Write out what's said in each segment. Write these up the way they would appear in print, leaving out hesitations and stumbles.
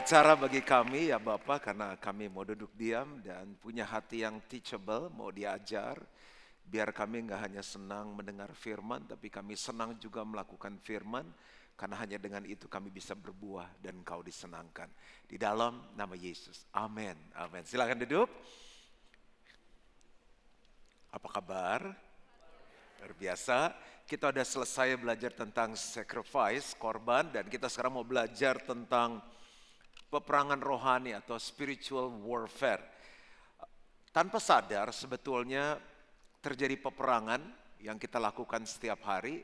Bicara bagi kami ya Bapak, karena kami mau duduk diam dan punya hati yang teachable, mau diajar. Biar kami nggak hanya senang mendengar firman, tapi kami senang juga melakukan firman. Karena hanya dengan itu kami bisa berbuah dan Engkau disenangkan. Di dalam nama Yesus. Amin. Amin. Silakan duduk. Apa kabar? Luar biasa. Kita udah selesai belajar tentang sacrifice, korban. Dan kita sekarang mau belajar tentang peperangan rohani atau spiritual warfare. Tanpa sadar sebetulnya terjadi peperangan yang kita lakukan setiap hari.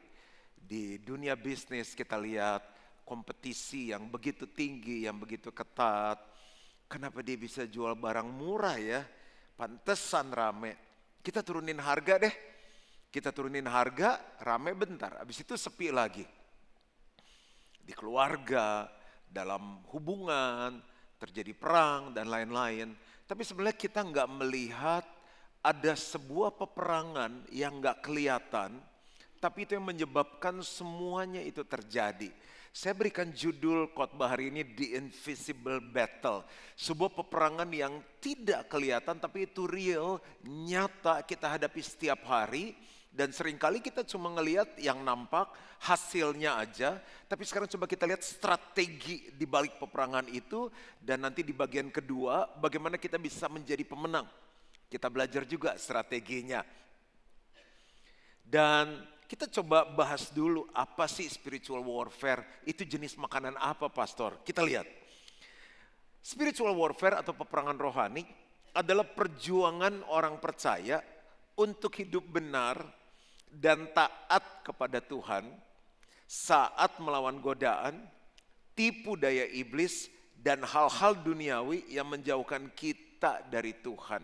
Di dunia bisnis kita lihat kompetisi yang begitu tinggi, yang begitu ketat. Kenapa dia bisa jual barang murah ya? Pantesan rame. Kita turunin harga deh. Kita turunin harga, rame bentar. Habis itu sepi lagi. Di keluarga, dalam hubungan, terjadi perang dan lain-lain. Tapi sebenarnya kita nggak melihat ada sebuah peperangan yang nggak kelihatan, tapi itu yang menyebabkan semuanya itu terjadi. Saya berikan judul khotbah hari ini The Invisible Battle. Sebuah peperangan yang tidak kelihatan tapi itu real, nyata kita hadapi setiap hari. Dan seringkali kita cuma ngelihat yang nampak hasilnya aja. Tapi sekarang coba kita lihat strategi di balik peperangan itu. Dan nanti di bagian kedua bagaimana kita bisa menjadi pemenang. Kita belajar juga strateginya. Dan kita coba bahas dulu apa sih spiritual warfare. Itu jenis makanan apa pastor? Kita lihat. Spiritual warfare atau peperangan rohani adalah perjuangan orang percaya untuk hidup benar dan taat kepada Tuhan saat melawan godaan, tipu daya iblis, dan hal-hal duniawi yang menjauhkan kita dari Tuhan.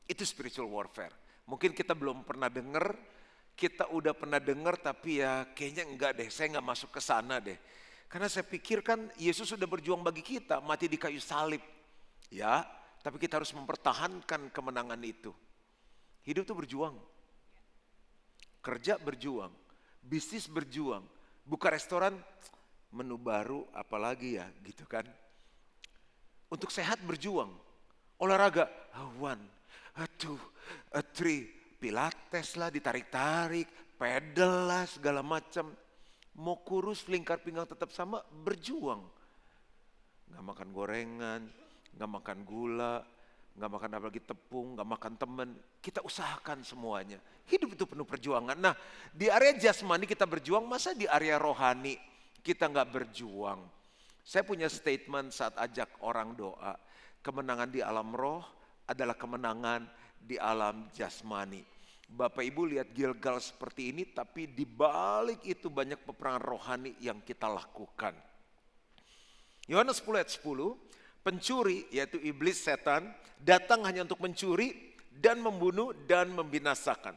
Itu spiritual warfare. Mungkin kita belum pernah dengar, kita udah pernah dengar tapi ya kayaknya enggak deh, saya enggak masuk ke sana deh. Karena saya pikir kan Yesus sudah berjuang bagi kita, mati di kayu salib. Ya, tapi kita harus mempertahankan kemenangan itu. Hidup itu berjuang. Kerja berjuang. Bisnis berjuang. Buka restoran, menu baru apalagi ya gitu kan. Untuk sehat berjuang. Olahraga, one, two, three. Pilates lah, ditarik-tarik, pedal lah segala macam. Mau kurus, lingkar pinggang tetap sama, berjuang. Gak makan gorengan, gak makan gula, gak makan apalagi tepung, gak makan temen. Kita usahakan semuanya. Hidup itu penuh perjuangan. Nah, di area jasmani kita berjuang, masa di area rohani kita gak berjuang? Saya punya statement saat ajak orang doa. Kemenangan di alam roh adalah kemenangan di alam jasmani. Bapak Ibu lihat Gilgal seperti ini, tapi di balik itu banyak peperangan rohani yang kita lakukan. Yohanes 10 ayat 10, pencuri yaitu iblis setan datang hanya untuk mencuri dan membunuh dan membinasakan.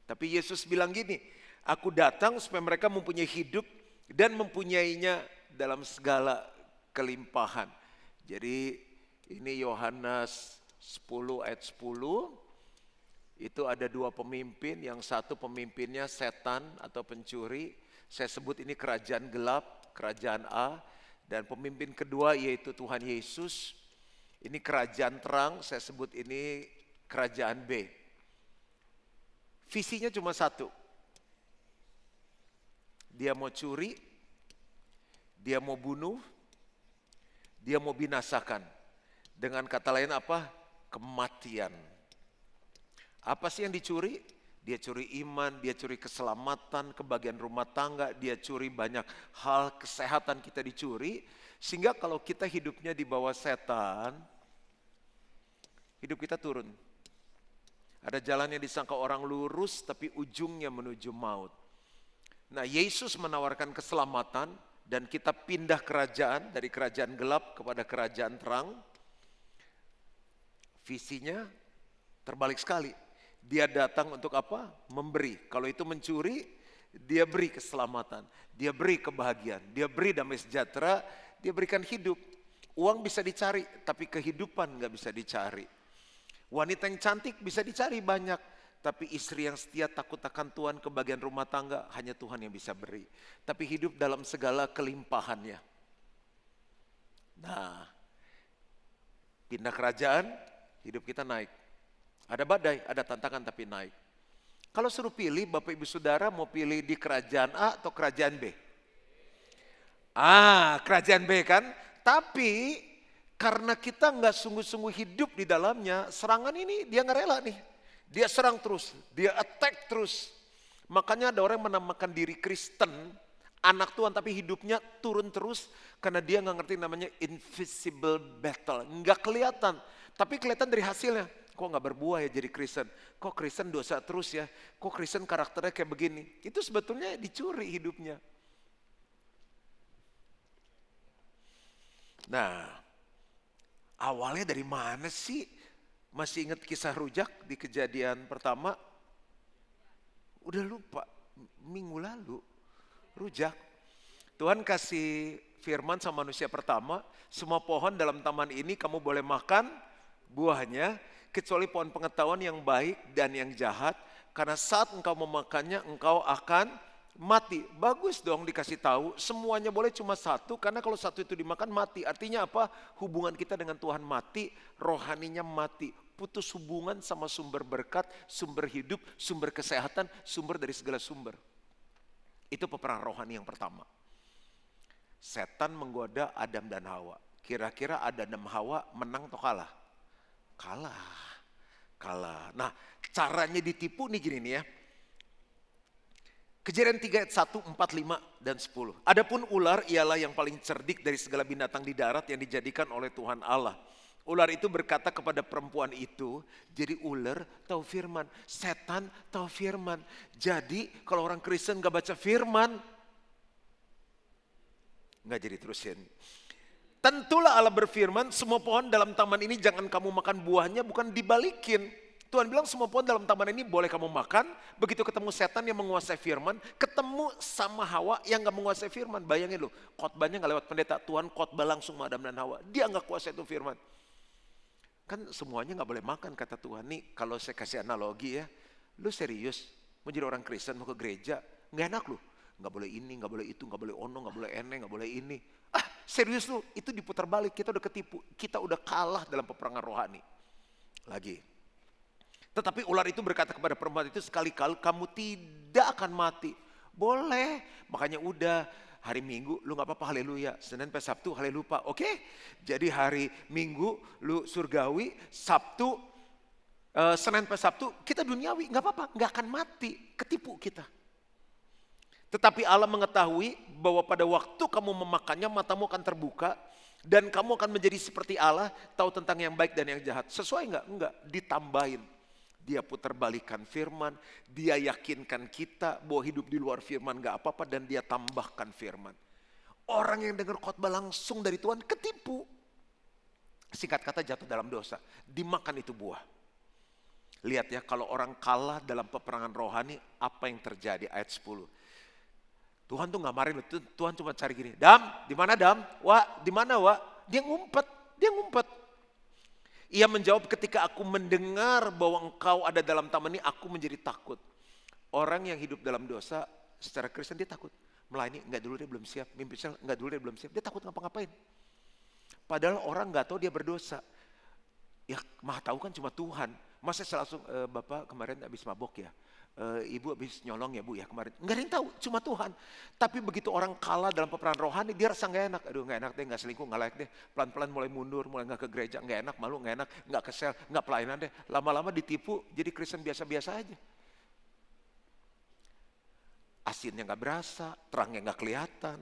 Tapi Yesus bilang gini, aku datang supaya mereka mempunyai hidup dan mempunyainya dalam segala kelimpahan. Jadi ini Yohanes 10 ayat 10. Itu ada dua pemimpin, yang satu pemimpinnya setan atau pencuri. Saya sebut ini kerajaan gelap, kerajaan A. Dan pemimpin kedua yaitu Tuhan Yesus. Ini kerajaan terang, saya sebut ini kerajaan B. Visinya cuma satu. Dia mau curi, dia mau bunuh, dia mau binasakan. Dengan kata lain apa? Kematian. Apa sih yang dicuri? Dia curi iman, dia curi keselamatan, kebahagiaan rumah tangga, dia curi banyak hal, kesehatan kita dicuri. Sehingga kalau kita hidupnya di bawah setan, hidup kita turun. Ada jalan yang disangka orang lurus tapi ujungnya menuju maut. Nah, Yesus menawarkan keselamatan dan kita pindah kerajaan dari kerajaan gelap kepada kerajaan terang. Visinya terbalik sekali. Dia datang untuk apa? Memberi. Kalau itu mencuri, dia beri keselamatan. Dia beri kebahagiaan. Dia beri damai sejahtera. Dia berikan hidup. Uang bisa dicari, tapi kehidupan gak bisa dicari. Wanita yang cantik bisa dicari banyak. Tapi istri yang setia takut akan Tuhan, kebahagiaan rumah tangga, hanya Tuhan yang bisa beri. Tapi hidup dalam segala kelimpahannya. Nah, pindah kerajaan, hidup kita naik. Ada badai, ada tantangan tapi naik. Kalau suruh pilih, Bapak Ibu Saudara mau pilih di kerajaan A atau kerajaan B? Kerajaan B kan? Tapi karena kita nggak sungguh-sungguh hidup di dalamnya, serangan ini dia nggak rela nih. Dia serang terus, dia attack terus. Makanya ada orang yang menamakan diri Kristen, anak Tuhan tapi hidupnya turun terus karena dia nggak ngerti namanya invisible battle. Nggak kelihatan, tapi kelihatan dari hasilnya. Kok nggak berbuah ya jadi Kristen? Kok Kristen dosa terus ya? Kok Kristen karakternya kayak begini? Itu sebetulnya dicuri hidupnya. Nah, awalnya dari mana sih? Masih ingat kisah rujak di Kejadian pertama? Udah lupa, minggu lalu, rujak. Tuhan kasih firman sama manusia pertama, semua pohon dalam taman ini kamu boleh makan buahnya, kecuali pohon pengetahuan yang baik dan yang jahat, karena saat engkau memakannya engkau akan mati. Bagus dong dikasih tahu, semuanya boleh cuma satu, karena kalau satu itu dimakan mati. Artinya apa? Hubungan kita dengan Tuhan mati, rohaninya mati. Putus hubungan sama sumber berkat, sumber hidup, sumber kesehatan, sumber dari segala sumber. Itu peperangan rohani yang pertama. Setan menggoda Adam dan Hawa. Kira-kira Adam dan Hawa menang atau kalah? Kalah. Nah, caranya ditipu nih gini nih ya. Kejadian 3 ayat 1, 4, 5, dan 10. Adapun ular ialah yang paling cerdik dari segala binatang di darat yang dijadikan oleh Tuhan Allah. Ular itu berkata kepada perempuan itu, jadi ular tahu firman, setan tahu firman. Jadi kalau orang Kristen gak baca firman, gak jadi terusin. Tentulah Allah berfirman, semua pohon dalam taman ini jangan kamu makan buahnya, bukan dibalikin. Tuhan bilang semua pohon dalam taman ini boleh kamu makan, begitu ketemu setan yang menguasai firman, ketemu sama Hawa yang gak menguasai firman. Bayangin loh, khotbahnya gak lewat pendeta, Tuhan khotbah langsung sama Adam dan Hawa. Dia gak kuasai itu firman. Kan semuanya gak boleh makan kata Tuhan. Nih kalau saya kasih analogi ya, lu serius mau jadi orang Kristen, mau ke gereja, gak enak lu. Gak boleh ini, gak boleh itu, gak boleh ono, gak boleh ene, gak boleh ini. Serius lu, itu diputar balik, kita udah ketipu. Kita udah kalah dalam peperangan rohani. Lagi. Tetapi ular itu berkata kepada perempuan itu, sekali-kali kamu tidak akan mati. Boleh, makanya udah. Hari Minggu lu gak apa-apa haleluya, Senin sampai Sabtu haleluya, oke? Jadi hari Minggu lu surgawi, Sabtu, Senin sampai Sabtu kita duniawi, gak apa-apa, gak akan mati, ketipu kita. Tetapi Allah mengetahui bahwa pada waktu kamu memakannya matamu akan terbuka dan kamu akan menjadi seperti Allah, tahu tentang yang baik dan yang jahat. Sesuai gak? Enggak, ditambahin. Dia putar balikan firman, dia yakinkan kita bahwa hidup di luar firman gak apa-apa dan dia tambahkan firman. Orang yang dengar khotbah langsung dari Tuhan ketipu. Singkat kata jatuh dalam dosa, dimakan itu buah. Lihat ya, kalau orang kalah dalam peperangan rohani, apa yang terjadi? Ayat 10. Tuhan tuh gak marahin, Tuhan cuma cari gini, Dam, di mana Dam? Wah, di mana Wah? Dia ngumpet. Ia menjawab, ketika aku mendengar bahwa engkau ada dalam taman ini, aku menjadi takut. Orang yang hidup dalam dosa, secara Kristen dia takut. Melayani, enggak dulu dia belum siap. Mimpi enggak dulu dia belum siap. Dia takut ngapa-ngapain. Padahal orang enggak tahu dia berdosa. Ya maha tahu kan cuma Tuhan. Masa saya langsung, Bapak kemarin habis mabok ya. Ibu habis nyolong ya Bu ya kemarin. Enggak ada yang tahu, cuma Tuhan. Tapi begitu orang kalah dalam peperangan rohani, dia rasa gak enak. Aduh gak enak deh, gak selingkuh, gak layak deh. Pelan-pelan mulai mundur, mulai gak ke gereja, gak enak, malu gak enak, gak ke sel, gak pelayanan deh. Lama-lama ditipu, jadi Kristen biasa-biasa aja. Asinnya gak berasa, terangnya gak kelihatan.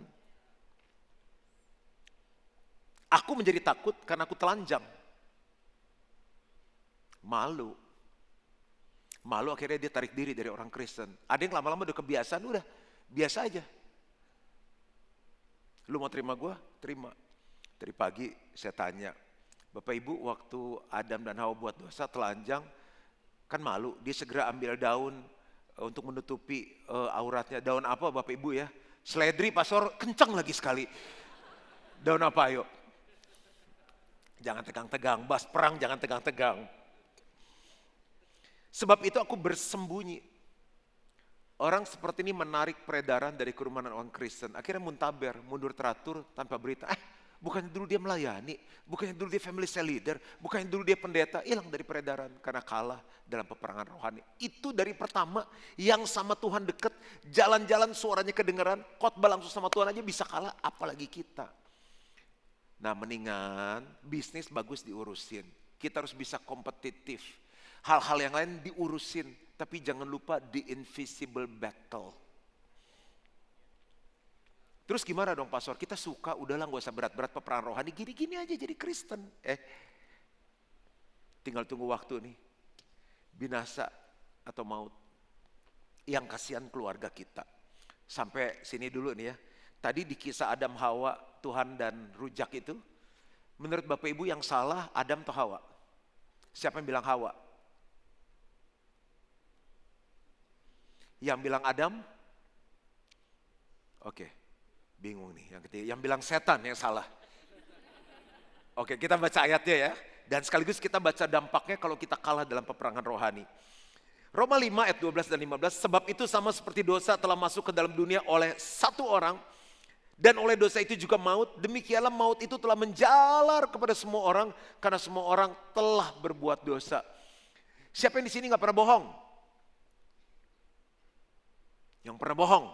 Aku menjadi takut karena aku telanjang. Malu akhirnya dia tarik diri dari orang Kristen. Ada yang lama-lama udah kebiasaan, udah biasa aja. Lu mau terima gue? Terima. Dari pagi saya tanya, Bapak Ibu waktu Adam dan Hawa buat dosa telanjang, kan malu. Dia segera ambil daun untuk menutupi auratnya. Daun apa Bapak Ibu ya? Seledri pastor kencang lagi sekali. Daun apa ayo? Jangan tegang-tegang, bahas perang jangan tegang-tegang. Sebab itu aku bersembunyi. Orang seperti ini menarik peredaran dari kerumunan orang Kristen. Akhirnya muntaber, mundur teratur tanpa berita. bukannya dulu dia melayani, bukannya dulu dia family cell leader, bukannya dulu dia pendeta, hilang dari peredaran karena kalah dalam peperangan rohani. Itu dari pertama yang sama Tuhan deket, jalan-jalan suaranya kedengeran, khotbah langsung sama Tuhan aja bisa kalah, apalagi kita. Nah mendingan bisnis bagus diurusin, kita harus bisa kompetitif. Hal-hal yang lain diurusin, tapi jangan lupa the invisible battle. Terus gimana dong pastor? Kita suka, udahlah gak usah berat-berat peperangan rohani, gini-gini aja jadi Kristen. Tinggal tunggu waktu nih, binasa atau maut. Yang kasihan keluarga kita. Sampai sini dulu nih ya. Tadi di kisah Adam Hawa, Tuhan dan rujak itu, menurut Bapak Ibu yang salah Adam atau Hawa? Siapa yang bilang Hawa? Yang bilang Adam? Oke. Bingung nih yang ketiga, yang bilang setan yang salah. Oke, kita baca ayatnya ya. Dan sekaligus kita baca dampaknya kalau kita kalah dalam peperangan rohani. Roma 5 ayat 12 dan 15, sebab itu sama seperti dosa telah masuk ke dalam dunia oleh satu orang, dan oleh dosa itu juga maut, demikianlah maut itu telah menjalar kepada semua orang, karena semua orang telah berbuat dosa. Siapa yang di sini gak pernah bohong? Yang pernah bohong?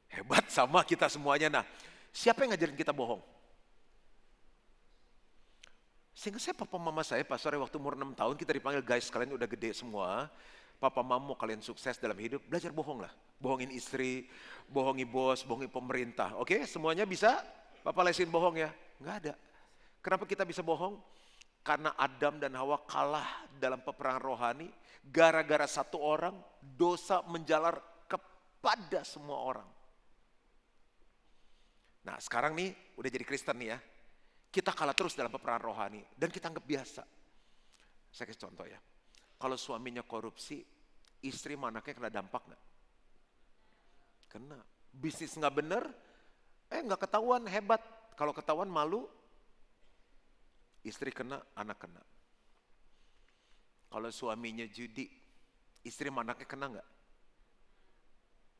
Hebat sama kita semuanya. Nah, siapa yang ngajarin kita bohong? Sehingga saya papa mama saya pas sore waktu umur 6 tahun kita dipanggil, guys kalian udah gede semua. Papa mama mau kalian sukses dalam hidup, belajar bohong lah. Bohongin istri, bohongi bos, bohongin pemerintah. Oke, semuanya bisa? Papa lesin bohong ya? Nggak ada. Kenapa kita bisa bohong? Karena Adam dan Hawa kalah dalam peperangan rohani. Gara-gara satu orang, dosa menjalar kepada semua orang. Nah sekarang nih udah jadi Kristen nih ya. Kita kalah terus dalam peperangan rohani. Dan kita anggap biasa. Saya kasih contoh ya. Kalau suaminya korupsi, istri sama anaknya kena dampak gak? Kena. Bisnis gak bener, gak ketahuan, hebat. Kalau ketahuan malu, istri kena, anak kena. Kalau suaminya judi, istri sama anaknya kena gak?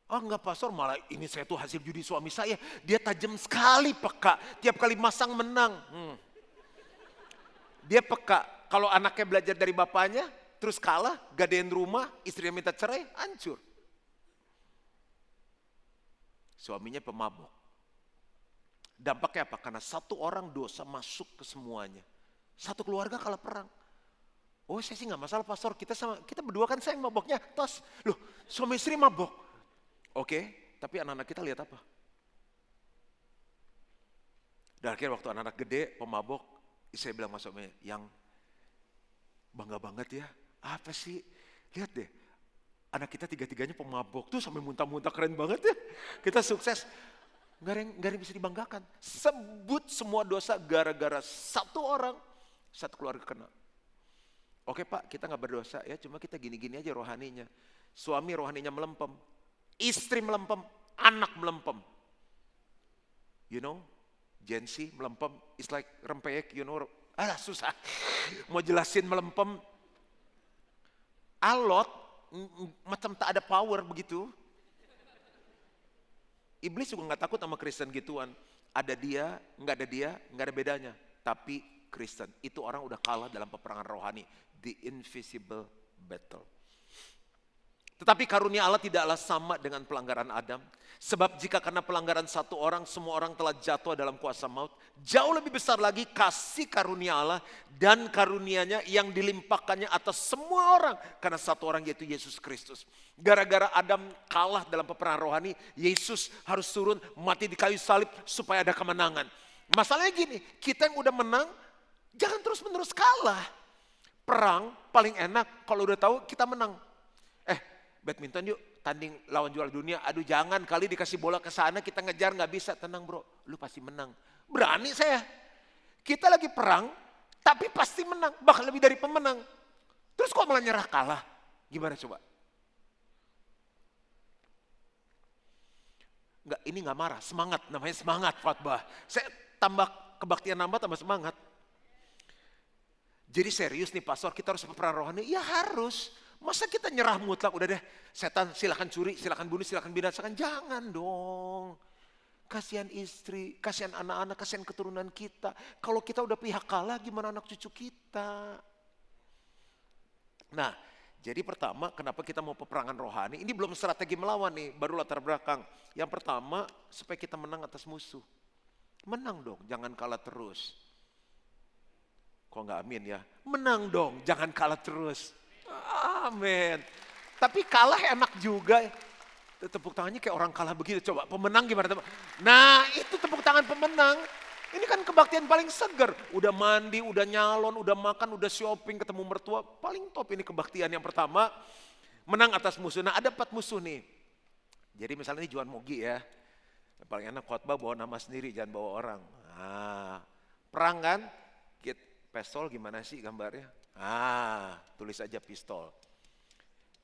Oh enggak pastor, malah ini saya tuh hasil judi suami saya. Dia tajam sekali peka, tiap kali masang menang. Dia peka, kalau anaknya belajar dari bapaknya, terus kalah, gadein rumah, istrinya minta cerai, hancur. Suaminya pemabuk. Dampaknya apa? Karena satu orang dosa masuk ke semuanya. Satu keluarga kalah perang. Oh saya sih gak masalah pastor, kita berdua kan saya yang maboknya. Tos, loh suami istri mabok. Oke, tapi anak-anak kita lihat apa? Dan akhirnya waktu anak-anak gede, pemabok, saya bilang sama suaminya, yang bangga banget ya, apa sih? Lihat deh, anak kita tiga-tiganya pemabok, tuh sampai muntah-muntah keren banget ya. Kita sukses, gak ada yang bisa dibanggakan. Sebut semua dosa gara-gara satu orang, satu keluarga kena. Oke Pak, kita gak berdosa ya, cuma kita gini-gini aja rohaninya. Suami rohaninya melempem. Istri melempem, anak melempem. You know, Gen Z melempem, it's like rempeyek, you know. Susah. Mau jelasin melempem. Alot, macam tak ada power begitu. Iblis juga gak takut sama Kristen gituan. Ada dia, gak ada bedanya. Tapi Kristen, itu orang udah kalah dalam peperangan rohani. The invisible battle. Tetapi karunia Allah tidaklah sama dengan pelanggaran Adam. Sebab jika karena pelanggaran satu orang, semua orang telah jatuh dalam kuasa maut. Jauh lebih besar lagi kasih karunia Allah dan karunianya yang dilimpahkannya atas semua orang. Karena satu orang yaitu Yesus Kristus. Gara-gara Adam kalah dalam peperangan rohani, Yesus harus turun mati di kayu salib supaya ada kemenangan. Masalahnya gini, kita yang udah menang, jangan terus-menerus kalah. Perang paling enak kalau udah tahu kita menang. Badminton yuk, tanding lawan juara dunia. Aduh jangan, kali dikasih bola ke sana kita ngejar gak bisa. Tenang bro, lu pasti menang. Berani saya. Kita lagi perang, tapi pasti menang. Bahkan lebih dari pemenang. Terus kok malah nyerah kalah? Gimana coba? Enggak, ini gak marah, semangat. Namanya semangat khotbah. Saya tambah kebaktian nambah, tambah semangat. Jadi serius nih pastor, kita harus peperangan rohani? Ya harus. Masa kita nyerah mutlak, udah deh setan silakan curi, silakan bunuh, silakan binasakan. Jangan dong. Kasihan istri, kasihan anak-anak, kasihan keturunan kita. Kalau kita udah pihak kalah, gimana anak cucu kita? Nah, jadi pertama kenapa kita mau peperangan rohani? Ini belum strategi melawan nih, baru latar belakang. Yang pertama, supaya kita menang atas musuh. Menang dong, jangan kalah terus. Kok nggak amin ya? Menang dong, jangan kalah terus. Amin. Tapi kalah enak juga. Tepuk tangannya kayak orang kalah begitu. Coba pemenang gimana? Nah itu tepuk tangan pemenang. Ini kan kebaktian paling seger. Udah mandi, udah nyalon, udah makan, udah shopping, ketemu mertua. Paling top ini kebaktian yang pertama. Menang atas musuh. Nah ada 4 musuh nih. Jadi misalnya ini Juan Mogi ya. Paling enak khotbah bawa nama sendiri, jangan bawa orang. Nah, perang kan? Pistol gimana sih gambarnya? Tulis aja pistol.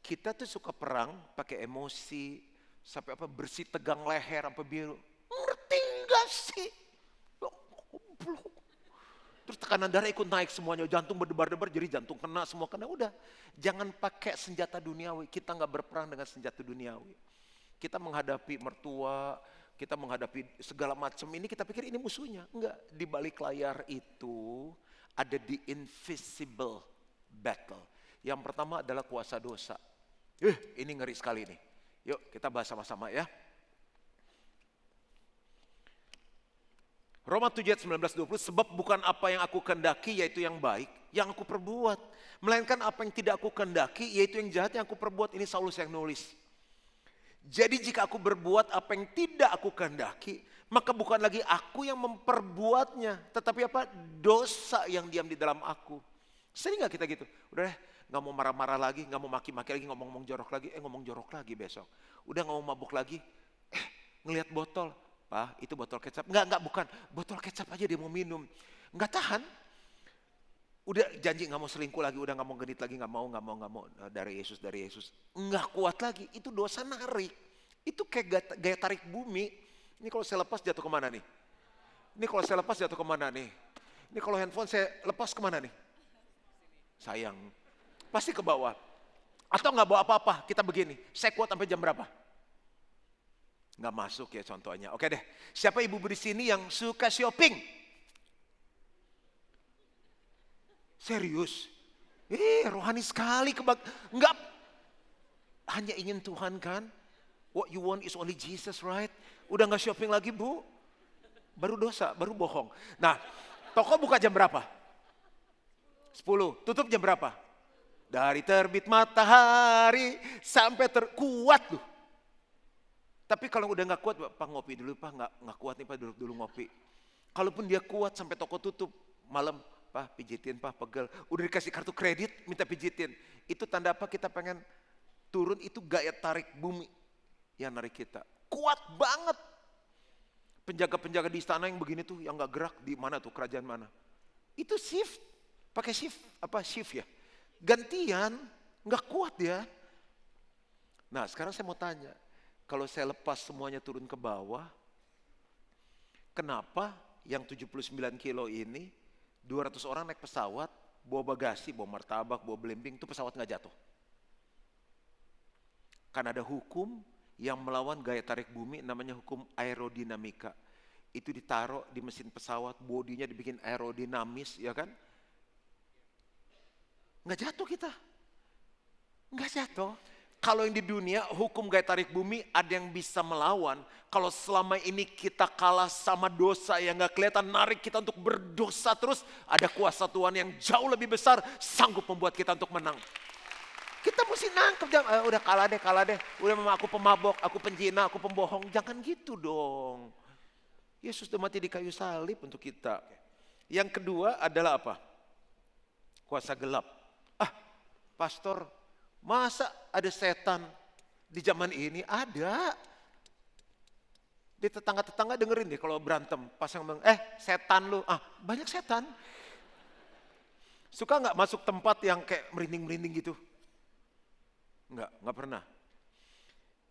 Kita tuh suka perang pakai emosi, sampai apa bersih tegang leher, apa biru. Ngerti gak sih? Terus tekanan darah ikut naik semuanya, jantung berdebar-debar jadi jantung kena, semua kena. Udah, jangan pakai senjata duniawi, kita gak berperang dengan senjata duniawi. Kita menghadapi mertua, kita menghadapi segala macam ini, kita pikir ini musuhnya. Enggak, di balik layar itu ada the invisible battle. Yang pertama adalah kuasa dosa. Ini ngeri sekali nih. Yuk kita bahas sama-sama ya. Roma 7 ayat 19-20, sebab bukan apa yang aku kehendaki yaitu yang baik, yang aku perbuat. Melainkan apa yang tidak aku kehendaki yaitu yang jahat yang aku perbuat. Ini Saulus yang nulis. Jadi jika aku berbuat apa yang tidak aku kehendaki, maka bukan lagi aku yang memperbuatnya. Tetapi apa? Dosa yang diam di dalam aku. Sering gak kita gitu? Udah deh, gak mau marah-marah lagi, gak mau maki-maki lagi, ngomong-ngomong jorok lagi. Ngomong jorok lagi besok. Udah gak mau mabuk lagi. Ngelihat botol. Pak, itu botol kecap. Enggak, bukan. Botol kecap aja dia mau minum. Enggak tahan. Udah janji gak mau selingkuh lagi, udah gak mau genit lagi, gak mau. Dari Yesus. Enggak kuat lagi, itu dosa narik. Itu kayak gaya tarik bumi. Ini kalau saya lepas jatuh kemana nih? Ini kalau saya lepas jatuh kemana nih? Ini kalau handphone saya lepas kemana nih? Sayang. Pasti ke bawah. Atau gak bawa apa-apa, kita begini. Saya kuat sampai jam berapa? Nggak masuk ya contohnya. Oke deh, siapa ibu di sini yang suka shopping? Serius? Rohani sekali. Nggak, hanya ingin Tuhan kan? What you want is only Jesus, right? Udah nggak shopping lagi bu? Baru dosa, baru bohong. Nah, toko buka jam berapa? 10, tutup jam berapa? Dari terbit matahari sampai terkuat tuh. Tapi kalau udah gak kuat, Pak ngopi dulu, Pak gak kuat nih Pak, duduk dulu ngopi. Kalaupun dia kuat sampai toko tutup, malam, Pak pijitin Pak, pegel. Udah dikasih kartu kredit, minta pijitin. Itu tanda apa kita pengen turun, itu gaya tarik bumi yang narik kita. Kuat banget. Penjaga-penjaga di istana yang begini tuh, yang gak gerak, di mana tuh, kerajaan mana. Itu shift, pakai shift ya. Gantian, gak kuat ya. Nah sekarang saya mau tanya. Kalau saya lepas semuanya turun ke bawah, kenapa yang 79 kilo ini, 200 orang naik pesawat, bawa bagasi, bawa martabak, bawa belimbing, itu pesawat gak jatuh? Karena ada hukum yang melawan gaya tarik bumi, namanya hukum aerodinamika. Itu ditaruh di mesin pesawat, bodinya dibikin aerodinamis, ya kan? Gak jatuh kita. Gak jatuh. Kalau yang di dunia hukum gaya tarik bumi ada yang bisa melawan. Kalau selama ini kita kalah sama dosa yang gak kelihatan narik kita untuk berdosa terus. Ada kuasa Tuhan yang jauh lebih besar sanggup membuat kita untuk menang. Kita mesti nangkep, udah kalah deh. Udah memang aku pemabok, aku penjina, aku pembohong. Jangan gitu dong. Yesus sudah mati di kayu salib untuk kita. Yang kedua adalah apa? Kuasa gelap. Pastor, masa ada setan di zaman ini? Ada. Di tetangga-tetangga dengerin deh kalau berantem. Pas yang ngomong, setan lu. Banyak setan. Suka gak masuk tempat yang kayak merinding-merinding gitu? Enggak pernah.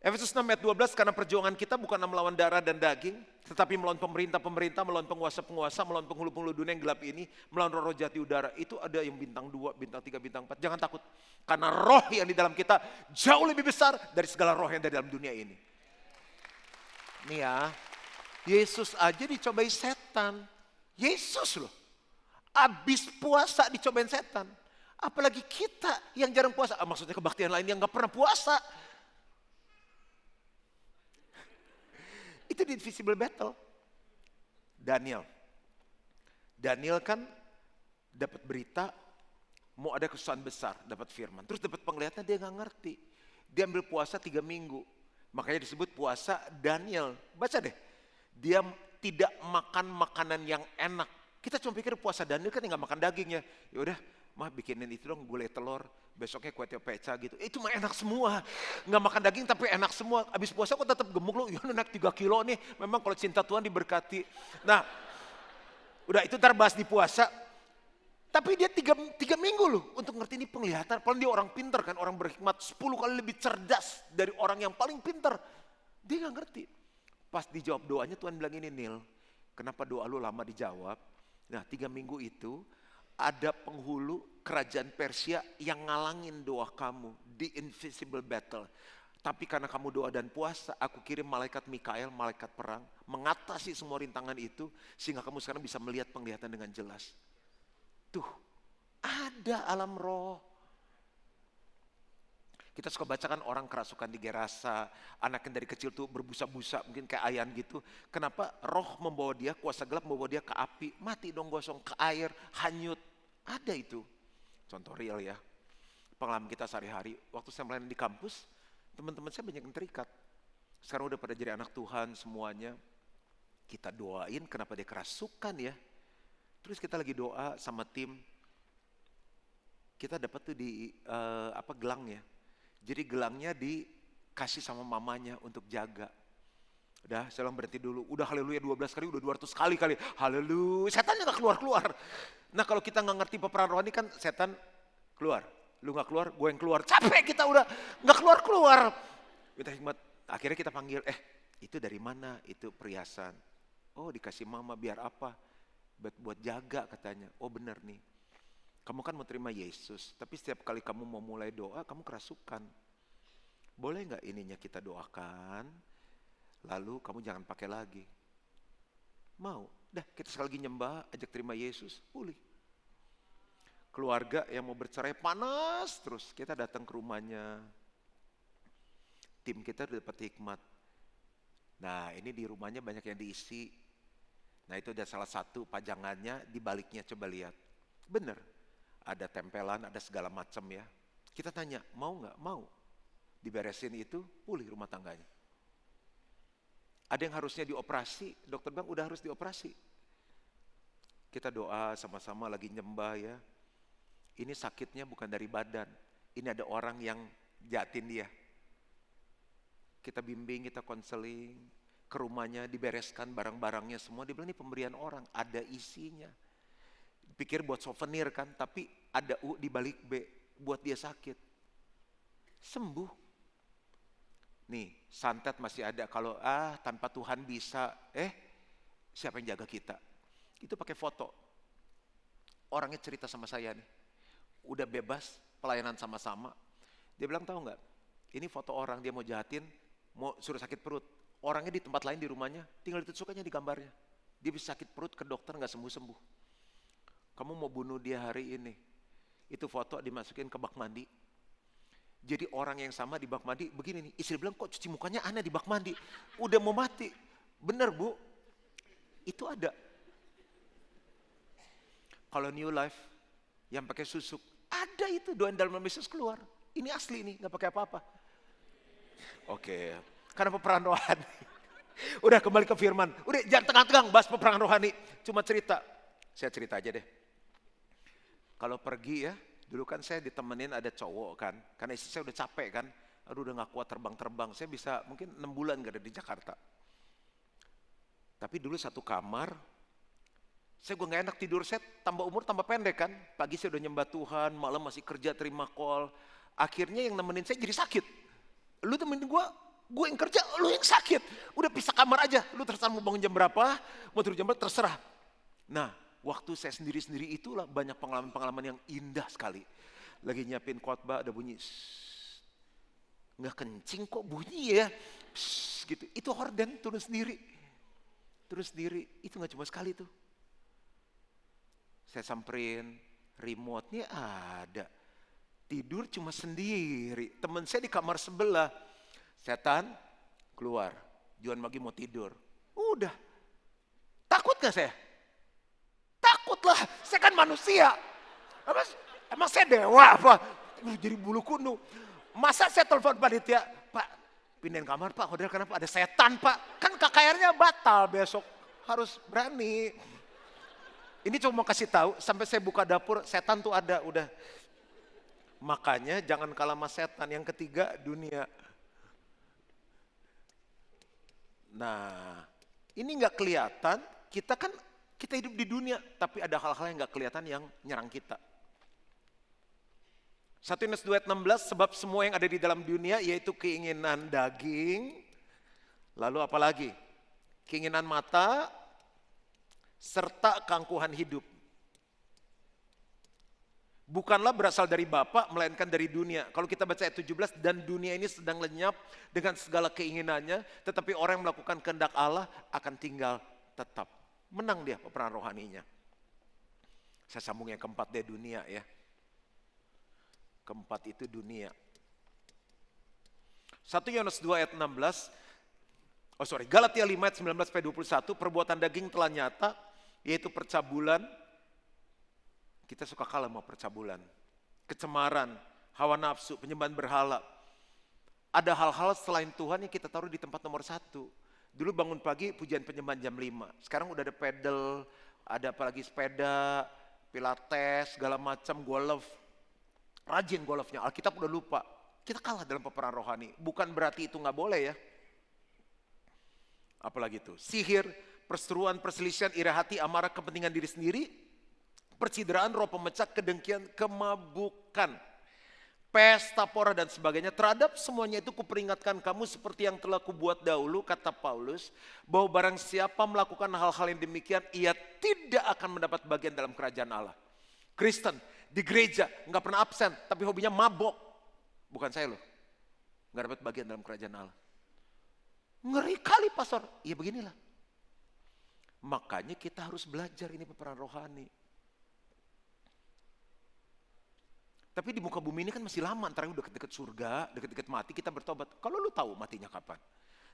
Efesus 6 ayat 12, karena perjuangan kita bukan melawan darah dan daging, tetapi melawan pemerintah-pemerintah, melawan penguasa-penguasa, melawan penghulu-penghulu dunia yang gelap ini, melawan roh-roh jati udara. Itu ada yang bintang 2, bintang 3, bintang 4. Jangan takut. Karena roh yang di dalam kita jauh lebih besar dari segala roh yang ada dalam dunia ini. Nih ya, Yesus aja dicobai setan. Yesus loh. Abis puasa dicobain setan. Apalagi kita yang jarang puasa. Maksudnya kebaktian lain yang gak pernah puasa. Itu di invisible battle. Daniel kan dapat berita mau ada kesusahan besar, dapat firman. Terus dapat penglihatan dia gak ngerti. Dia ambil puasa 3 minggu. Makanya disebut puasa Daniel. Baca deh. Dia tidak makan makanan yang enak. Kita cuma pikir puasa Daniel kan nggak makan dagingnya. Ya udah, mah bikinin itu dong gulai telur. Besoknya kue peca gitu. Itu mah enak semua. Nggak makan daging tapi enak semua. Habis puasa kok tetap gemuk lu. Ya naik 3 kilo nih. Memang kalau cinta Tuhan diberkati. Nah, udah itu ntar bahas di puasa. Tapi dia 3 minggu loh untuk ngerti ini penglihatan. Paling dia orang pintar kan, orang berhikmat 10 kali lebih cerdas dari orang yang paling pintar. Dia nggak ngerti. Pas dijawab doanya Tuhan bilang ini, Nil, kenapa doa lu lama dijawab? Nah 3 minggu itu ada penghulu kerajaan Persia yang ngalangin doa kamu di invisible battle. Tapi karena kamu doa dan puasa, aku kirim malaikat Mikael, malaikat perang, mengatasi semua rintangan itu, sehingga kamu sekarang bisa melihat penglihatan dengan jelas. Tuh, ada alam roh. Kita suka bacakan orang kerasukan di Gerasa, anaknya dari kecil tuh berbusa-busa, mungkin kayak Ayan gitu. Kenapa roh membawa dia, kuasa gelap membawa dia ke api, mati dong gosong, ke air, hanyut. Ada itu. Contoh real ya, pengalaman kita sehari-hari. Waktu saya melayani di kampus, teman-teman saya banyak yang terikat. Sekarang udah pada jadi anak Tuhan semuanya. Kita doain kenapa dia kerasukan ya. Terus kita lagi doa sama tim. Kita dapat tuh di gelangnya. Jadi gelangnya dikasih sama mamanya untuk jaga. Udah, saya bilang berhenti dulu. Udah haleluya 12 kali, udah 200 kali. Haleluya, setannya gak keluar-keluar. Nah kalau kita gak ngerti peperangan rohani kan setan keluar. Lu gak keluar, gue yang keluar. Capek kita udah gak keluar-keluar. Kita hikmat, akhirnya kita panggil, itu dari mana? Itu perhiasan. Oh dikasih mama biar apa? Buat jaga katanya. Oh benar nih. Kamu kan mau terima Yesus, tapi setiap kali kamu mau mulai doa, kamu kerasukan. Boleh nggak ininya kita doakan, lalu kamu jangan pakai lagi. Mau? Dah kita sekali lagi nyembah, ajak terima Yesus, pulih. Keluarga yang mau bercerai panas terus, kita datang ke rumahnya. Tim kita udah dapat hikmat. Nah ini di rumahnya banyak yang diisi. Nah itu ada salah satu pajangannya, di baliknya coba lihat. Bener. Ada tempelan, ada segala macam ya. Kita tanya, mau nggak? Mau. Diberesin itu, pulih rumah tangganya. Ada yang harusnya dioperasi, dokter bilang udah harus dioperasi. Kita doa sama-sama lagi nyembah ya. Ini sakitnya bukan dari badan. Ini ada orang yang jahatin dia. Kita bimbing, kita konseling. Ke rumahnya dibereskan barang-barangnya semua. Dia bilang ini pemberian orang, ada isinya. Pikir buat souvenir kan, tapi ada U di balik B, buat dia sakit. Sembuh. Nih, santet masih ada, kalau tanpa Tuhan bisa, siapa yang jaga kita? Itu pakai foto. Orangnya cerita sama saya nih, udah bebas, pelayanan sama-sama. Dia bilang tahu nggak, ini foto orang dia mau jahatin, mau suruh sakit perut. Orangnya di tempat lain di rumahnya, tinggal ditusuk aja di gambarnya. Dia bisa sakit perut ke dokter nggak sembuh-sembuh. Kamu mau bunuh dia hari ini. Itu foto dimasukin ke bak mandi. Jadi orang yang sama di bak mandi begini nih. Istri bilang kok cuci mukanya aneh di bak mandi. Udah mau mati. Bener bu. Itu ada. Kalau New Life yang pakai susuk. Ada itu doain dalam nama Yesus keluar. Ini asli nih gak pakai apa-apa. Oke. Karena peperangan rohani. Udah kembali ke firman. Udah jangan tegang-tegang bahas peperangan rohani. Cuma cerita. Saya cerita aja deh. Kalau pergi ya, dulu kan saya ditemenin ada cowok kan. Karena istri saya udah capek kan. Aduh udah gak kuat terbang-terbang. Saya bisa mungkin 6 bulan gak ada di Jakarta. Tapi dulu satu kamar. Saya gue gak enak tidur. Saya tambah umur tambah pendek kan. Pagi saya udah nyembah Tuhan. Malam masih kerja terima call. Akhirnya yang nemenin saya jadi sakit. Lu temenin gue yang kerja, lu yang sakit. Udah pisah kamar aja. Lu terserah mau bangun jam berapa. Mau tidur jam berapa terserah. Nah. Waktu saya sendiri-sendiri itulah banyak pengalaman-pengalaman yang indah sekali. Lagi nyiapin khotbah ada bunyi. Nggak kencing kok bunyi ya. Gitu. Itu horden turun sendiri. terus sendiri. Itu gak cuma sekali tuh. Saya samperin, remote-nya ada. Tidur cuma sendiri. Teman saya di kamar sebelah. Setan keluar. Juan Magi mau tidur. Udah. Takut gak saya? Takutlah. Saya kan manusia. Emang saya dewa apa? Jadi bulu kunu. Masa saya telepon panitia, Pak pindahin kamar Pak, hotel kenapa? Ada setan Pak. Kan KKR-nya batal besok. Harus berani. Ini cuma mau kasih tahu, sampai saya buka dapur, setan tuh ada, udah. Makanya jangan kalah sama setan. Yang ketiga, dunia. Nah, ini nggak kelihatan, kita hidup di dunia, tapi ada hal-hal yang nggak kelihatan yang nyerang kita. 1 Yohanes 2 ayat 16, sebab semua yang ada di dalam dunia yaitu keinginan daging, lalu apa lagi? Keinginan mata, serta keangkuhan hidup. Bukanlah berasal dari Bapa, melainkan dari dunia. Kalau kita baca ayat 17, dan dunia ini sedang lenyap dengan segala keinginannya, tetapi orang yang melakukan kehendak Allah akan tinggal tetap. Menang dia peperangan rohaninya. Saya sambung yang keempat deh, dunia ya. Keempat itu dunia. 1 Yohanes 2 ayat 16, Galatia 5 ayat 19-21, perbuatan daging telah nyata, yaitu percabulan. Kita suka kalah sama percabulan. Kecemaran, hawa nafsu, penyembahan berhala. Ada hal-hal selain Tuhan yang kita taruh di tempat nomor 1. Dulu bangun pagi pujian penyembahan jam 5. Sekarang udah ada pedal, ada apalagi sepeda, pilates, segala macam, golf. Rajin golfnya, Alkitab udah lupa. Kita kalah dalam peperangan rohani. Bukan berarti itu gak boleh ya. Apalagi itu, sihir, perseteruan, perselisihan, iri hati, amarah, kepentingan diri sendiri, percideraan, roh pemecah, kedengkian, kemabukan, pesta pora dan sebagainya. Terhadap semuanya itu kuperingatkan kamu seperti yang telah kubuat dahulu, kata Paulus, bahwa barang siapa melakukan hal-hal yang demikian, ia tidak akan mendapat bagian dalam kerajaan Allah. Kristen di gereja nggak pernah absen, tapi hobinya mabok. Bukan saya loh, nggak dapat bagian dalam kerajaan Allah. Ngeri kali pastor. Ya beginilah. Makanya kita harus belajar ini peperangan rohani. Tapi di muka bumi ini kan masih lama, antara udah deket-deket surga, deket-deket mati, kita bertobat. Kalau lu tahu matinya kapan.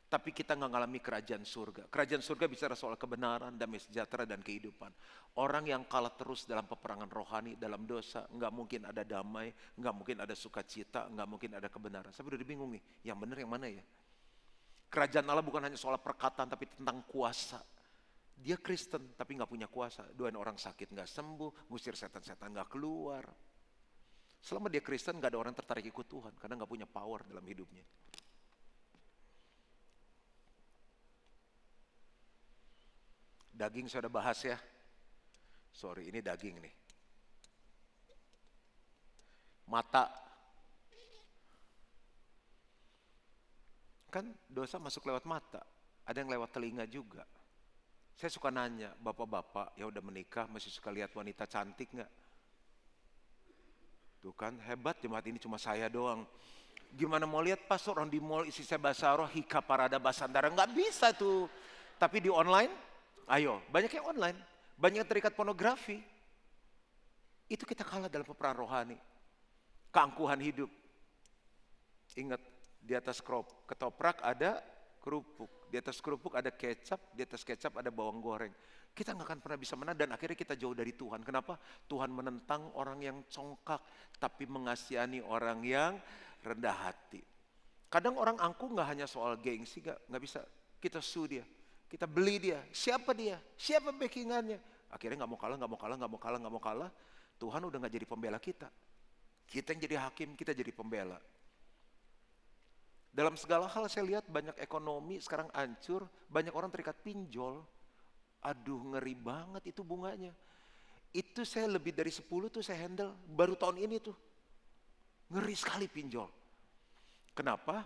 Tapi kita nggak ngalami kerajaan surga. Kerajaan surga bicara soal kebenaran, damai sejahtera, dan kehidupan. Orang yang kalah terus dalam peperangan rohani, dalam dosa, nggak mungkin ada damai, nggak mungkin ada sukacita, nggak mungkin ada kebenaran. Saya udah bingung nih, yang benar yang mana ya? Kerajaan Allah bukan hanya soal perkataan, tapi tentang kuasa. Dia Kristen, tapi nggak punya kuasa. Doain orang sakit nggak sembuh, ngusir setan-setan nggak keluar. Selama dia Kristen, nggak ada orang tertarik ikut Tuhan, karena nggak punya power dalam hidupnya. Daging saya udah bahas ya. Sorry, ini daging nih. Mata. Kan dosa masuk lewat mata. Ada yang lewat telinga juga. Saya suka nanya, bapak-bapak yang udah menikah masih suka lihat wanita cantik gak? Tuh kan hebat, jemaat ini cuma saya doang. Gimana mau lihat pas orang di mall isi saya basaro, hika parada basandara. Gak bisa tuh. Tapi di online, ayo, banyak yang online, banyak yang terikat pornografi. Itu kita kalah dalam peperangan rohani. Keangkuhan hidup. Ingat, di atas ketoprak ada kerupuk. Di atas kerupuk ada kecap, di atas kecap ada bawang goreng. Kita nggak akan pernah bisa menang dan akhirnya kita jauh dari Tuhan. Kenapa? Tuhan menentang orang yang congkak, tapi mengasihani orang yang rendah hati. Kadang orang angkuh nggak hanya soal gengsi, nggak bisa. Kita sue dia. Kita beli dia, siapa dia, siapa backingannya. Akhirnya nggak mau kalah. Tuhan udah nggak jadi pembela kita. Kita yang jadi hakim, kita jadi pembela. Dalam segala hal saya lihat banyak ekonomi sekarang hancur, banyak orang terikat pinjol. Aduh ngeri banget itu bunganya. Itu saya lebih dari 10 tuh saya handle, baru tahun ini tuh. Ngeri sekali pinjol. Kenapa?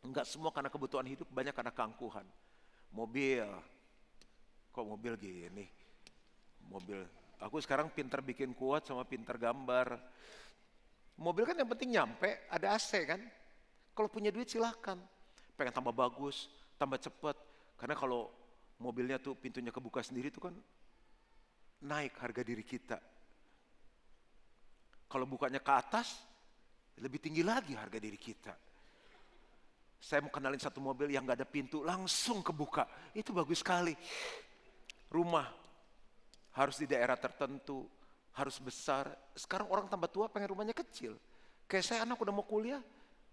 Enggak semua karena kebutuhan hidup, banyak karena keangkuhan. Mobil, kok mobil gini? Mobil, aku sekarang pintar bikin kuat sama pintar gambar. Mobil kan yang penting nyampe, ada AC kan? Kalau punya duit silahkan. Pengen tambah bagus, tambah cepat. Karena kalau mobilnya tuh pintunya kebuka sendiri tuh kan naik harga diri kita. Kalau bukanya ke atas, lebih tinggi lagi harga diri kita. Saya mau kenalin satu mobil yang gak ada pintu, langsung kebuka. Itu bagus sekali. Rumah harus di daerah tertentu, harus besar. Sekarang orang tambah tua pengen rumahnya kecil. Kayak saya anak udah mau kuliah,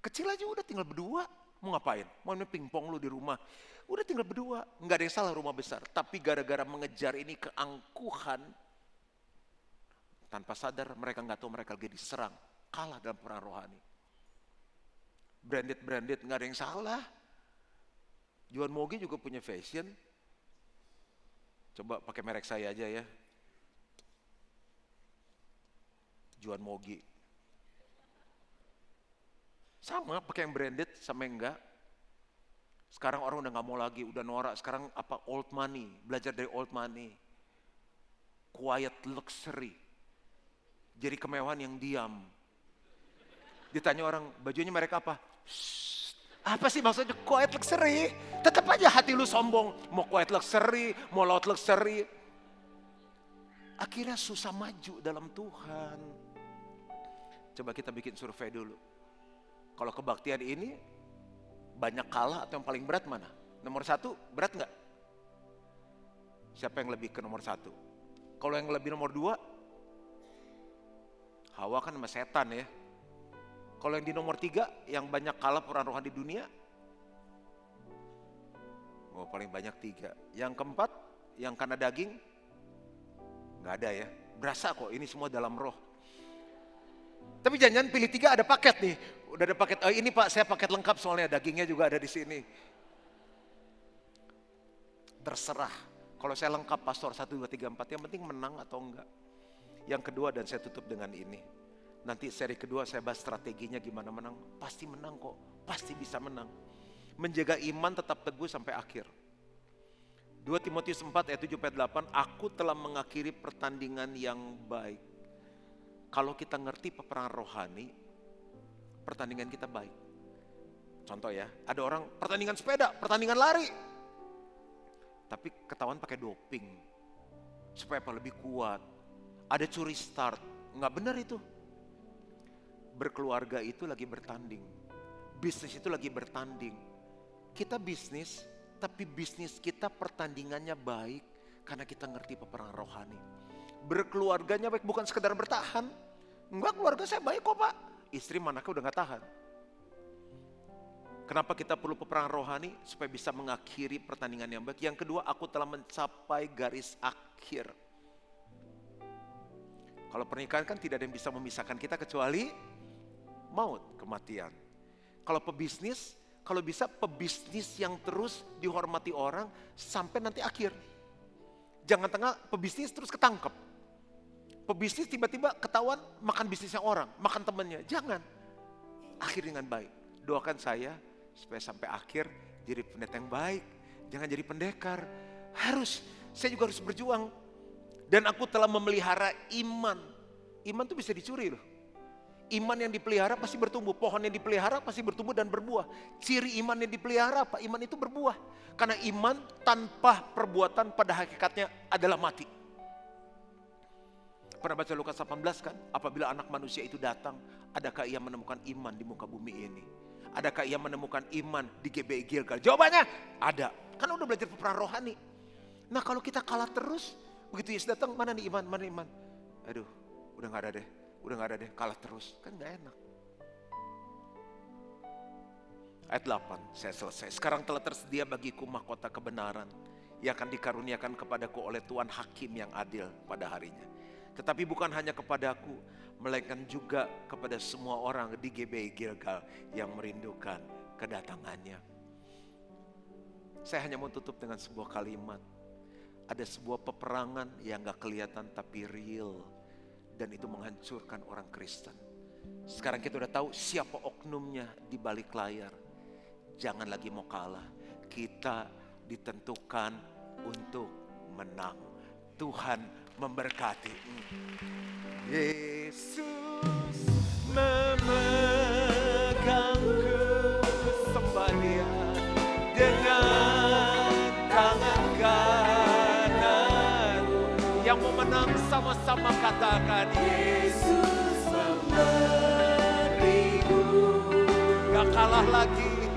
kecil aja udah tinggal berdua. Mau ngapain? Mau main pingpong lu di rumah. Udah tinggal berdua. Nggak ada yang salah rumah besar. Tapi gara-gara mengejar ini keangkuhan, tanpa sadar mereka nggak tahu mereka lagi diserang. Kalah dalam perang rohani. Branded nggak ada yang salah. Juan Mogi juga punya fashion. Coba pakai merek saya aja ya. Juan Mogi. Sama pakai yang branded sama yang enggak. Sekarang orang udah nggak mau lagi, udah norak. Sekarang apa old money, belajar dari old money. Quiet luxury. Jadi kemewahan yang diam. Ditanya orang, bajunya merek apa? Shh, apa sih maksudnya quiet luxury? Tetap aja hati lu sombong. Mau quiet luxury, mau loud luxury. Akhirnya susah maju dalam Tuhan. Coba kita bikin survei dulu. Kalau kebaktian ini banyak kalah atau yang paling berat mana? Nomor 1 berat nggak? Siapa yang lebih ke nomor 1? Kalau yang lebih nomor 2, Hawa kan sama setan ya. Kalau yang di nomor 3, yang banyak kalah peran rohani di dunia, oh paling banyak 3. Yang keempat, yang karena daging, nggak ada ya. Berasa kok ini semua dalam roh. Tapi jangan pilih 3 ada paket nih. Udah ada paket, oh ini Pak saya paket lengkap soalnya dagingnya juga ada di sini. Terserah. Kalau saya lengkap pastor 1, 2, 3, 4 yang penting menang atau enggak. Yang kedua dan saya tutup dengan ini. Nanti seri kedua saya bahas strateginya gimana menang. Pasti menang kok, pasti bisa menang. Menjaga iman tetap teguh sampai akhir. 2 Timotius 4 ayat 7 ayat 8, aku telah mengakhiri pertandingan yang baik. Kalau kita ngerti peperangan rohani, pertandingan kita baik. Contoh ya, ada orang pertandingan sepeda, pertandingan lari. Tapi ketahuan pakai doping. Supaya apa? Lebih kuat. Ada curi start, nggak benar itu. Berkeluarga itu lagi bertanding. Bisnis itu lagi bertanding. Kita bisnis, tapi bisnis kita pertandingannya baik. Karena kita ngerti peperangan rohani. Berkeluarganya baik, bukan sekedar bertahan. Enggak, keluarga saya baik kok Pak. Istri manaknya udah gak tahan. Kenapa kita perlu peperangan rohani? Supaya bisa mengakhiri pertandingan yang baik. Yang kedua, aku telah mencapai garis akhir. Kalau pernikahan kan tidak ada yang bisa memisahkan kita kecuali maut, kematian. Kalau pebisnis, kalau bisa pebisnis yang terus dihormati orang sampai nanti akhir. Jangan tengah pebisnis terus ketangkep. Pebisnis tiba-tiba ketahuan makan bisnisnya orang, makan temannya. Jangan. Akhir dengan baik. Doakan saya supaya sampai akhir jadi pendeta yang baik. Jangan jadi pendekar. Saya juga harus berjuang. Dan aku telah memelihara iman. Iman tuh bisa dicuri loh. Iman yang dipelihara pasti bertumbuh. Pohon yang dipelihara pasti bertumbuh dan berbuah. Ciri iman yang dipelihara apa? Iman itu berbuah. Karena iman tanpa perbuatan pada hakikatnya adalah mati. Pernah baca Lukas 18 kan? Apabila anak manusia itu datang, adakah ia menemukan iman di muka bumi ini? Adakah ia menemukan iman di GBI Gilgal? Jawabannya ada. Kan udah belajar peperangan rohani. Nah kalau kita kalah terus, begitu Yesus datang, mana nih iman, mana iman? Aduh, udah gak ada deh, kalah terus. Kan gak enak. Ayat 8, saya selesai. Sekarang telah tersedia bagiku mahkota kebenaran yang akan dikaruniakan kepadaku oleh Tuhan Hakim yang adil pada harinya. Tetapi bukan hanya kepadaku, melainkan juga kepada semua orang di GBI Gilgal yang merindukan kedatangannya. Saya hanya mau tutup dengan sebuah kalimat. Ada sebuah peperangan yang gak kelihatan tapi real. Dan itu menghancurkan orang Kristen. Sekarang kita udah tahu siapa oknumnya di balik layar. Jangan lagi mau kalah. Kita ditentukan untuk menang. Tuhan memberkati. Yesus memegangku sembah Dia dengan tangan sama-sama katakan Yesus memberiku gak kalah lagi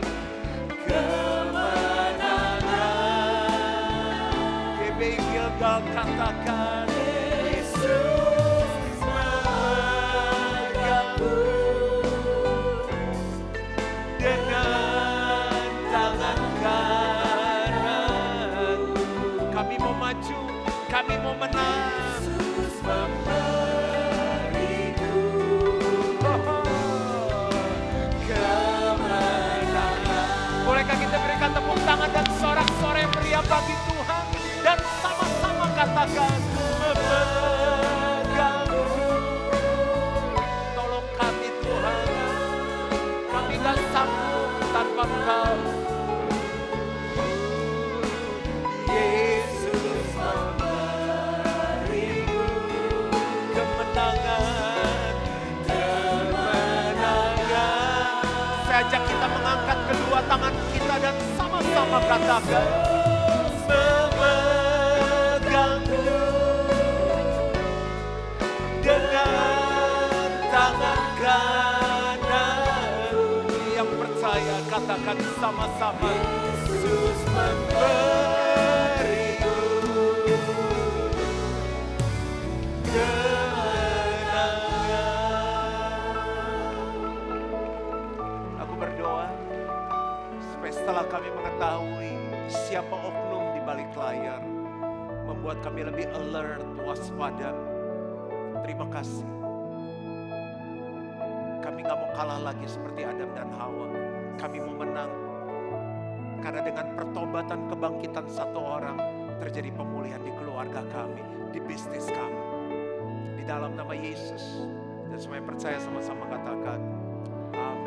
kemenangan. Kebe Gilgal katakan Yesus memegangku dengan tangan kanan. Kami mau maju, kami mau menang. Yesus memberiku kemenangan. Bolehkah kita berikan tepuk tangan dan sorak-sorai meriah bagi Tuhan dan sama-sama katakan memegangku. Tolong kami Tuhan, kami gak sanggup tanpa Engkau. Yesus memberiku Kemenangan, kemenangan. Saya ajak kita mengangkat kedua tangan kita dan sama-sama katakan memegangku dengan tangan kanan. Yang percaya katakan sama-sama Yesus memberiku kemenangan. Aku berdoa supaya setelah kami mengetahui siapa oknum di balik layar, membuat kami lebih alert, waspada. Terima kasih. Kami gak mau kalah lagi seperti Adam dan Hawa. Kami mau menang. Karena dengan pertobatan kebangkitan satu orang, terjadi pemulihan di keluarga kami, di bisnis kami. Di dalam nama Yesus. Dan semua yang percaya sama-sama katakan, amin.